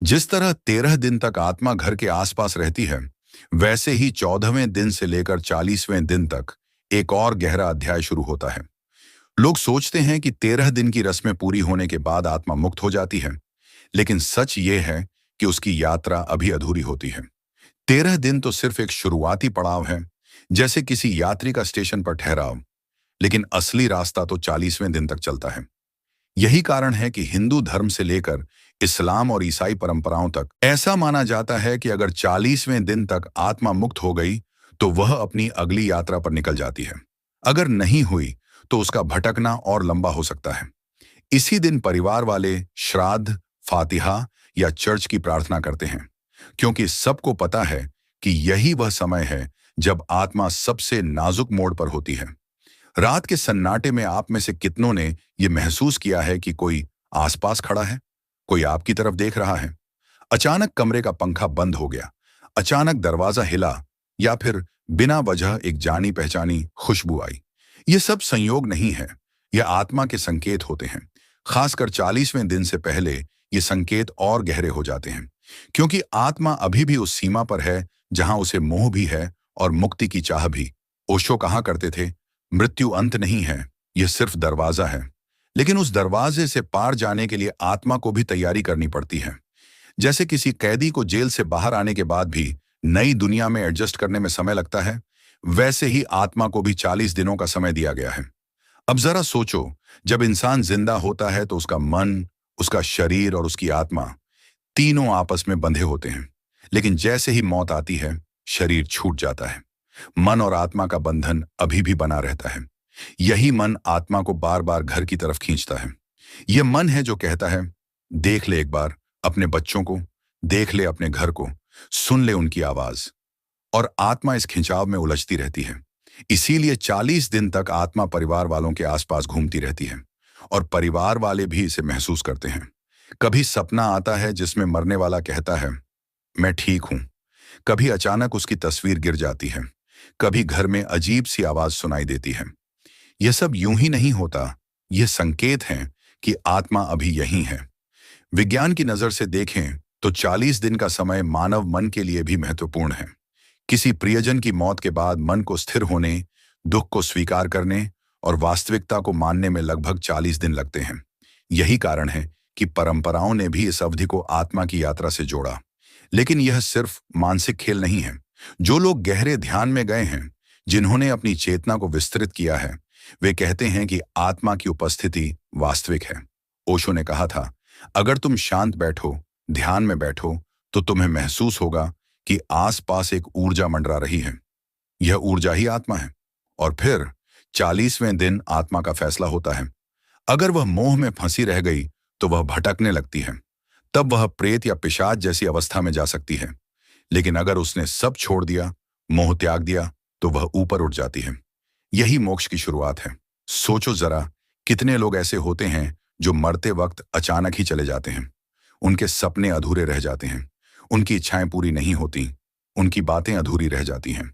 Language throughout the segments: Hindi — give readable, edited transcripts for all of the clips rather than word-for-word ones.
जिस तरह 13 दिन तक आत्मा घर के आसपास रहती है, वैसे ही 14वें दिन से लेकर 40वें दिन तक एक और गहरा अध्याय शुरू होता है। लोग सोचते हैं कि 13 दिन की रस्में पूरी होने के बाद आत्मा मुक्त हो जाती है, लेकिन सच ये है कि उसकी यात्रा अभी अधूरी होती है। 13 दिन तो सिर्फ एक शुरुआती पड़ाव है, जैसे किसी यात्री का स्टेशन पर ठहराव, लेकिन असली रास्ता तो 40वें दिन तक चलता है। यही कारण है कि हिंदू धर्म से लेकर इस्लाम और ईसाई परंपराओं तक ऐसा माना जाता है कि अगर 40वें दिन तक आत्मा मुक्त हो गई तो वह अपनी अगली यात्रा पर निकल जाती है। अगर नहीं हुई तो उसका भटकना और लंबा हो सकता है। इसी दिन परिवार वाले श्राद्ध, फातिहा या चर्च की प्रार्थना करते हैं, क्योंकि सबको पता है कि यही वह समय है जब आत्मा सबसे नाजुक मोड़ पर होती है। रात के सन्नाटे में आप में से कितनों ने यह महसूस किया है कि कोई आसपास खड़ा है, कोई आपकी तरफ देख रहा है? अचानक कमरे का पंखा बंद हो गया, अचानक दरवाजा हिला, या फिर बिना वजह एक जानी पहचानी खुशबू आई। ये सब संयोग नहीं है, यह आत्मा के संकेत होते हैं। खासकर 40वें दिन से पहले ये संकेत और गहरे हो जाते हैं, क्योंकि आत्मा अभी भी उस सीमा पर है जहां उसे मोह भी है और मुक्ति की चाह भी। ओशो कहा करते थे, मृत्यु अंत नहीं है, यह सिर्फ दरवाजा है। लेकिन उस दरवाजे से पार जाने के लिए आत्मा को भी तैयारी करनी पड़ती है। जैसे किसी कैदी को जेल से बाहर आने के बाद भी नई दुनिया में एडजस्ट करने में समय लगता है, वैसे ही आत्मा को भी 40 दिनों का समय दिया गया है। अब जरा सोचो, जब इंसान जिंदा होता है तो उसका मन, उसका शरीर और उसकी आत्मा तीनों आपस में बंधे होते हैं। लेकिन जैसे ही मौत आती है, शरीर छूट जाता है। मन और आत्मा का बंधन अभी भी बना रहता है। यही मन आत्मा को बार बार घर की तरफ खींचता है। यह मन है जो कहता है, देख ले एक बार अपने बच्चों को, देख ले अपने घर को, सुन ले उनकी आवाज। और आत्मा इस खिंचाव में उलझती रहती है। इसीलिए 40 दिन तक आत्मा परिवार वालों के आसपास घूमती रहती है, और परिवार वाले भी इसे महसूस करते हैं। कभी सपना आता है जिसमें मरने वाला कहता है, मैं ठीक हूं। कभी अचानक उसकी तस्वीर गिर जाती है। कभी घर में अजीब सी आवाज सुनाई देती है। यह सब यूं ही नहीं होता, यह संकेत हैं कि आत्मा अभी यहीं है। विज्ञान की नजर से देखें तो 40 दिन का समय मानव मन के लिए भी महत्वपूर्ण है। किसी प्रियजन की मौत के बाद मन को स्थिर होने, दुख को स्वीकार करने और वास्तविकता को मानने में लगभग 40 दिन लगते हैं। यही कारण है कि परंपराओं ने भी इस अवधि को आत्मा की यात्रा से जोड़ा। लेकिन यह सिर्फ मानसिक खेल नहीं है। जो लोग गहरे ध्यान में गए हैं, जिन्होंने अपनी चेतना को विस्तृत किया है, वे कहते हैं कि आत्मा की उपस्थिति वास्तविक है। ओशो ने कहा था, अगर तुम शांत बैठो, ध्यान में बैठो, तो तुम्हें महसूस होगा कि आसपास एक ऊर्जा मंडरा रही है। यह ऊर्जा ही आत्मा है। और फिर 40वें दिन आत्मा का फैसला होता है। अगर वह मोह में फंसी रह गई तो वह भटकने लगती है। तब वह प्रेत या पिशाच जैसी अवस्था में जा सकती है। लेकिन अगर उसने सब छोड़ दिया, मोह त्याग दिया, तो वह ऊपर उठ जाती है। यही मोक्ष की शुरुआत है। सोचो जरा, कितने लोग ऐसे होते हैं जो मरते वक्त अचानक ही चले जाते हैं। उनके सपने अधूरे रह जाते हैं, उनकी इच्छाएं पूरी नहीं होती, उनकी बातें अधूरी रह जाती हैं।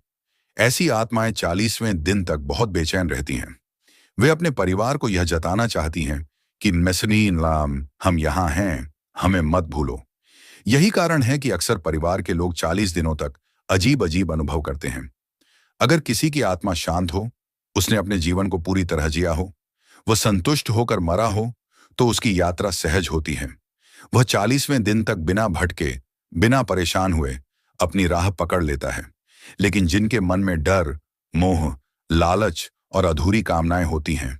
ऐसी आत्माएं 40वें दिन तक बहुत बेचैन रहती हैं। वे अपने परिवार को यह जताना चाहती हैं कि मसनीन लाम, हम यहाँ हैं, हमें मत भूलो। यही कारण है कि अक्सर परिवार के लोग 40 दिनों तक अजीब अजीब अनुभव करते हैं। अगर किसी की आत्मा शांत हो, उसने अपने जीवन को पूरी तरह जिया हो, वह संतुष्ट होकर मरा हो, तो उसकी यात्रा सहज होती है। वह 40वें दिन तक बिना भटके, बिना परेशान हुए अपनी राह पकड़ लेता है। लेकिन जिनके मन में डर, मोह, लालच और अधूरी कामनाएं होती हैं,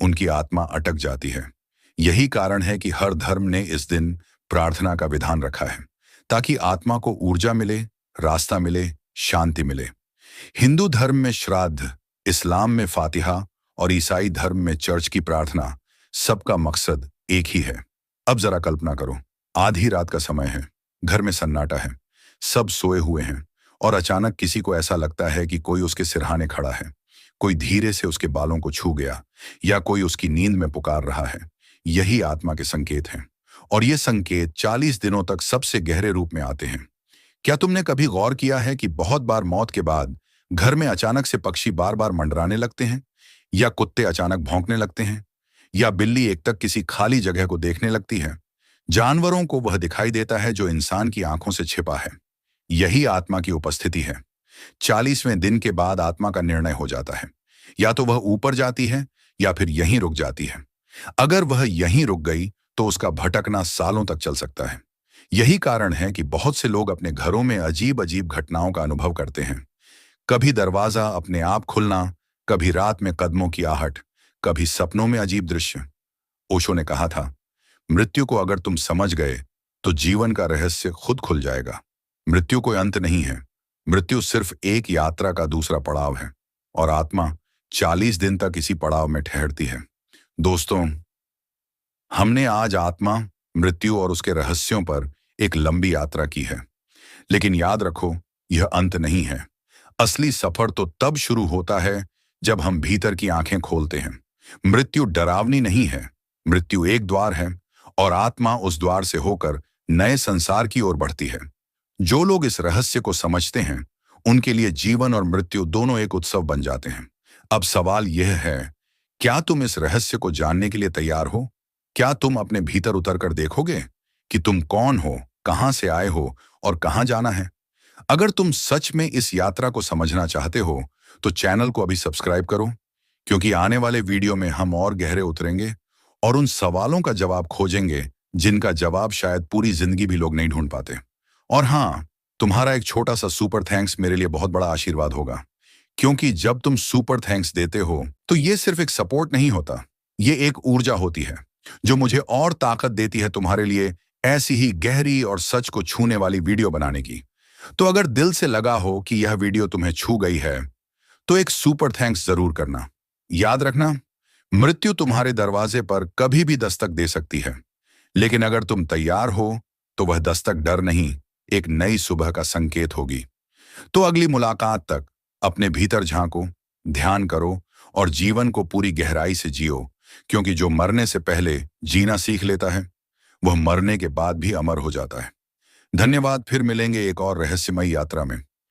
उनकी आत्मा अटक जाती है। यही कारण है कि हर धर्म ने इस दिन प्रार्थना का विधान रखा है, ताकि आत्मा को ऊर्जा मिले, रास्ता मिले, शांति मिले। हिंदू धर्म में श्राद्ध, इस्लाम में फातिहा और ईसाई धर्म में चर्च की प्रार्थना, सबका मकसद एक ही है। अब जरा कल्पना करो, आधी रात का समय है, घर में सन्नाटा है, सब सोए हुए हैं, और अचानक किसी को ऐसा लगता है कि कोई उसके सिरहाने खड़ा है, कोई धीरे से उसके बालों को छू गया, या कोई उसकी नींद में पुकार रहा है। यही आत्मा के संकेत हैं, और ये संकेत 40 दिनों तक सबसे गहरे रूप में आते हैं। क्या तुमने कभी गौर किया है कि बहुत बार मौत के बाद घर में अचानक से पक्षी बार बार मंडराने लगते हैं, या कुत्ते अचानक भौंकने लगते हैं, या बिल्ली एकटक किसी खाली जगह को देखने लगती है? जानवरों को वह दिखाई देता है जो इंसान की आंखों से छिपा है। यही आत्मा की उपस्थिति है। 40वें दिन के बाद आत्मा का निर्णय हो जाता है। या तो वह ऊपर जाती है या फिर यहीं रुक जाती है। अगर वह यहीं रुक गई तो उसका भटकना सालों तक चल सकता है। यही कारण है कि बहुत से लोग अपने घरों में अजीब अजीब घटनाओं का अनुभव करते हैं। कभी दरवाजा अपने आप खुलना, कभी रात में कदमों की आहट, कभी सपनों में अजीब दृश्य। ओशो ने कहा था, मृत्यु को अगर तुम समझ गए तो जीवन का रहस्य खुद खुल जाएगा। मृत्यु कोई अंत नहीं है। मृत्यु सिर्फ एक यात्रा का दूसरा पड़ाव है और आत्मा 40 दिन तक इसी पड़ाव में ठहरती है। दोस्तों, हमने आज आत्मा, मृत्यु और उसके रहस्यों पर एक लंबी यात्रा की है। लेकिन याद रखो, यह अंत नहीं है। असली सफर तो तब शुरू होता है जब हम भीतर की आंखें खोलते हैं। मृत्यु डरावनी नहीं है। मृत्यु एक द्वार है और आत्मा उस द्वार से होकर नए संसार की ओर बढ़ती है। जो लोग इस रहस्य को समझते हैं, उनके लिए जीवन और मृत्यु दोनों एक उत्सव बन जाते हैं। अब सवाल यह है, क्या तुम इस रहस्य को जानने के लिए तैयार हो? क्या तुम अपने भीतर उतरकर देखोगे कि तुम कौन हो, कहां से आए हो और कहां जाना है? अगर तुम सच में इस यात्रा को समझना चाहते हो, तो चैनल को अभी सब्सक्राइब करो, क्योंकि आने वाले वीडियो में हम और गहरे उतरेंगे और उन सवालों का जवाब खोजेंगे जिनका जवाब शायद पूरी जिंदगी भी लोग नहीं ढूंढ पाते। और हाँ, तुम्हारा एक छोटा सा सुपर थैंक्स मेरे लिए बहुत बड़ा आशीर्वाद होगा, क्योंकि जब तुम सुपर थैंक्स देते हो तो ये सिर्फ एक सपोर्ट नहीं होता, ये एक ऊर्जा होती है जो मुझे और ताकत देती है तुम्हारे लिए ऐसी ही गहरी और सच को छूने वाली वीडियो बनाने की। तो अगर दिल से लगा हो कि यह वीडियो तुम्हें छू गई है, तो एक सुपर थैंक्स जरूर करना। याद रखना, मृत्यु तुम्हारे दरवाजे पर कभी भी दस्तक दे सकती है, लेकिन अगर तुम तैयार हो तो वह दस्तक डर नहीं, एक नई सुबह का संकेत होगी। तो अगली मुलाकात तक अपने भीतर झांको, ध्यान करो और जीवन को पूरी गहराई से जियो, क्योंकि जो मरने से पहले जीना सीख लेता है, वह मरने के बाद भी अमर हो जाता है। धन्यवाद। फिर मिलेंगे एक और रहस्यमयी यात्रा में।